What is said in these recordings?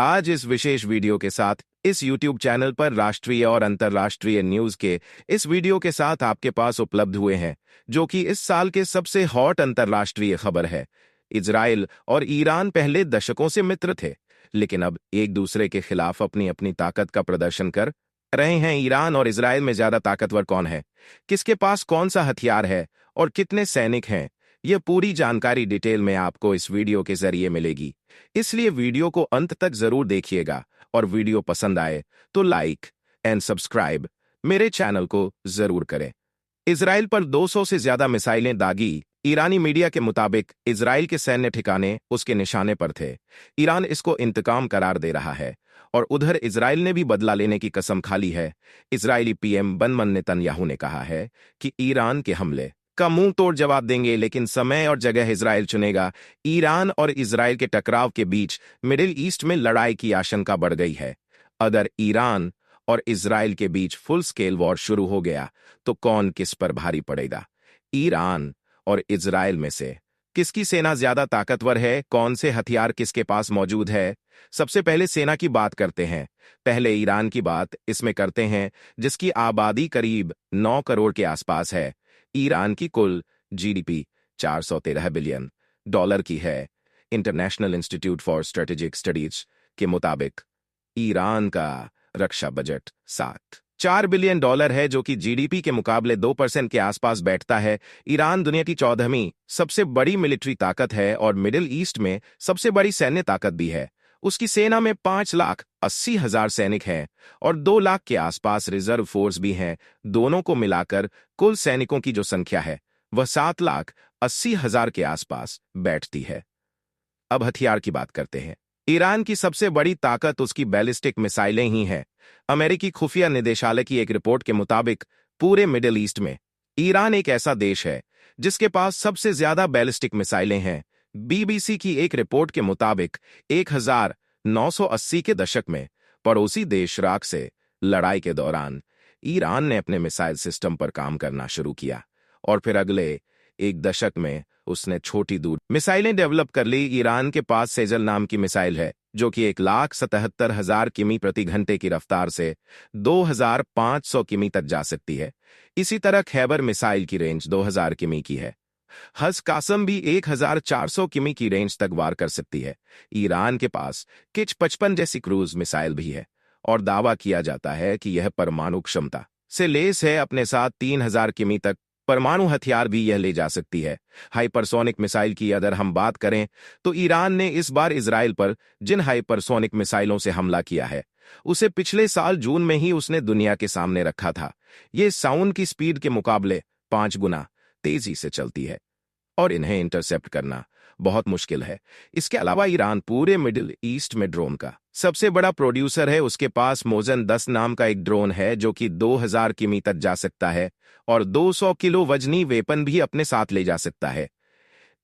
आज इस विशेष वीडियो के साथ इस YouTube चैनल पर राष्ट्रीय और अंतर्राष्ट्रीय न्यूज के इस वीडियो के साथ आपके पास उपलब्ध हुए हैं, जो कि इस साल के सबसे हॉट अंतर्राष्ट्रीय खबर है। इजराइल और ईरान पहले दशकों से मित्र थे, लेकिन अब एक दूसरे के खिलाफ अपनी अपनी ताकत का प्रदर्शन कर रहे हैं। ईरान और इजराइल में ज्यादा ताकतवर कौन है, किसके पास कौन सा हथियार है और कितने सैनिक हैं, यह पूरी जानकारी डिटेल में आपको इस वीडियो के जरिए मिलेगी। इसलिए वीडियो को अंत तक जरूर देखिएगा और वीडियो पसंद आए तो लाइक एंड सब्सक्राइब मेरे चैनल को जरूर करें। इजराइल पर 200 से ज्यादा मिसाइलें दागी। ईरानी मीडिया के मुताबिक इजराइल के सैन्य ठिकाने उसके निशाने पर थे। ईरान इसको इंतकाम करार दे रहा है और उधर इजराइल ने भी बदला लेने की कसम खा ली है। इजरायली पीएम बेंजामिन नेतन्याहू ने कहा है कि ईरान के हमले का मुंह तोड़ जवाब देंगे, लेकिन समय और जगह इजराइल चुनेगा। ईरान और इजराइल के टकराव के बीच मिडिल ईस्ट में लड़ाई की आशंका बढ़ गई है। अगर ईरान और इजराइल के बीच फुल स्केल वॉर शुरू हो गया तो कौन किस पर भारी पड़ेगा? ईरान और इजराइल में से किसकी सेना ज्यादा ताकतवर है? कौन से हथियार किसके पास मौजूद है? सबसे पहले सेना की बात करते हैं। पहले ईरान की बात इसमें करते हैं, जिसकी आबादी करीब 9 करोड़ के आसपास है। ईरान की कुल जीडीपी 413 बिलियन डॉलर की है। International institute for strategic studies के मुताबिक ईरान का रक्षा बजट 4 बिलियन डॉलर है, जो कि जीडीपी के मुकाबले 2% के आसपास बैठता है। ईरान दुनिया की 14वीं सबसे बड़ी मिलिट्री ताकत है और मिडिल ईस्ट में सबसे बड़ी सैन्य ताकत भी है। उसकी सेना में 5,80,000 सैनिक हैं और 2 लाख के आसपास रिजर्व फोर्स भी हैं। दोनों को मिलाकर कुल सैनिकों की जो संख्या है वह 7,80,000 के आसपास बैठती है। अब हथियार की बात करते हैं। ईरान की सबसे बड़ी ताकत उसकी बैलिस्टिक मिसाइलें ही हैं। अमेरिकी खुफिया निदेशालय की एक रिपोर्ट के मुताबिक पूरे मिडिल ईस्ट में ईरान एक ऐसा देश है जिसके पास सबसे ज्यादा बैलिस्टिक मिसाइलें हैं। बीबीसी की एक रिपोर्ट के मुताबिक 1980 के दशक में पड़ोसी देश इराक से लड़ाई के दौरान ईरान ने अपने मिसाइल सिस्टम पर काम करना शुरू किया और फिर अगले एक दशक में उसने छोटी दूर मिसाइलें डेवलप कर ली। ईरान के पास सेजल नाम की मिसाइल है, जो कि 1,77,000 किमी प्रति घंटे की रफ्तार से 2,500 किमी तक जा सकती है। इसी तरह खैबर मिसाइल की रेंज 2,000 किमी की है। हज कासम भी 1,400 किमी की रेंज तक वार कर सकती है। ईरान के पास किच 55 जैसी क्रूज मिसाइल भी है और दावा किया जाता है कि यह परमाणु क्षमता से लेस है। अपने साथ 3,000 किमी तक परमाणु हथियार भी यह ले जा सकती है। हाइपरसोनिक मिसाइल की अगर हम बात करें तो ईरान ने इस बार इजराइल पर जिन हाइपरसोनिक मिसाइलों से हमला किया है उसे पिछले साल जून में ही उसने दुनिया के सामने रखा था। ये साउंड की स्पीड के मुकाबले 5 गुना तेजी से चलती है और इन्हें इंटरसेप्ट करना बहुत मुश्किल है। इसके अलावा ईरान पूरे मिडिल ईस्ट में ड्रोन का सबसे बड़ा प्रोड्यूसर है। उसके पास मोजन 10 नाम का एक ड्रोन है, जो कि 2,000 किमी तक जा सकता है और 200 किलो वजनी वेपन भी अपने साथ ले जा सकता है।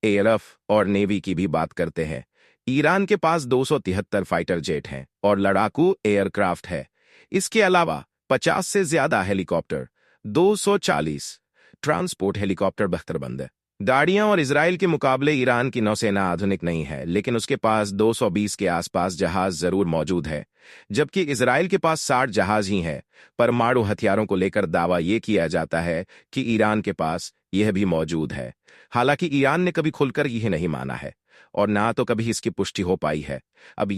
एयरफ और नेवी की भी बात करते हैं। ईरान के पास 273 फाइटर जेट हैं और लड़ाकू एयरक्राफ्ट है। इसके अलावा 50 से ज्यादा हेलीकॉप्टर, 240 ट्रांसपोर्ट हेलीकॉप्टर बख्तरबंद है। गाड़ियां और इजराइल के मुकाबले ईरान की नौसेना आधुनिक नहीं है, लेकिन उसके पास 220 के आसपास जहाज जरूर मौजूद है, जबकि इजराइल के पास 60 जहाज ही हैं। परमाणु हथियारों को लेकर दावा यह किया जाता है कि ईरान के पास यह भी मौजूद है। हालांकि ईरान ने कभी खुलकर यह नहीं माना है और ना तो कभी इसकी पुष्टि हो पाई है। अब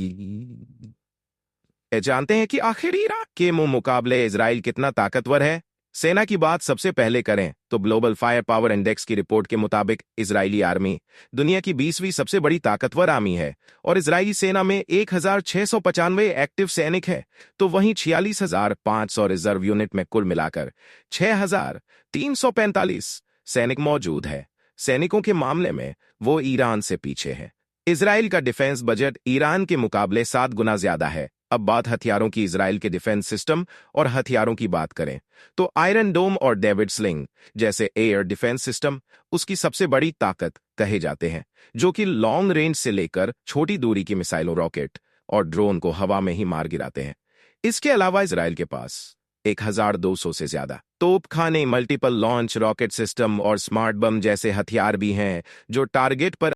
जानते हैं कि आखिर ईरान के मुकाबले इजराइल कितना ताकतवर है। सेना की बात सबसे पहले करें तो ग्लोबल फायर पावर इंडेक्स की रिपोर्ट के मुताबिक इजरायली आर्मी दुनिया की 20वीं सबसे बड़ी ताकतवर आर्मी है और इजरायली सेना में 1,695 एक्टिव सैनिक है, तो वहीं 46,500 रिजर्व यूनिट में कुल मिलाकर 6,345 सैनिक मौजूद है। सैनिकों के मामले में वो ईरान से पीछे है। इजराइल का डिफेंस बजट ईरान के मुकाबले 7 गुना ज्यादा है। अब बात हथियारों की। इजराइल के डिफेंस सिस्टम और हथियारों की बात करें तो आयरन डोम और डेविड स्लिंग जैसे एयर डिफेंस सिस्टम उसकी सबसे बड़ी ताकत कहे जाते हैं, जो कि लॉन्ग रेंज से लेकर छोटी दूरी की मिसाइलों, रॉकेट और ड्रोन को हवा में ही मार गिराते हैं। इसके अलावा इजराइल के पास 1,200 से ज्यादा तोपखाने, मल्टीपल लॉन्च रॉकेट सिस्टम और स्मार्ट बम जैसे हथियार भी हैं, जो टारगेट पर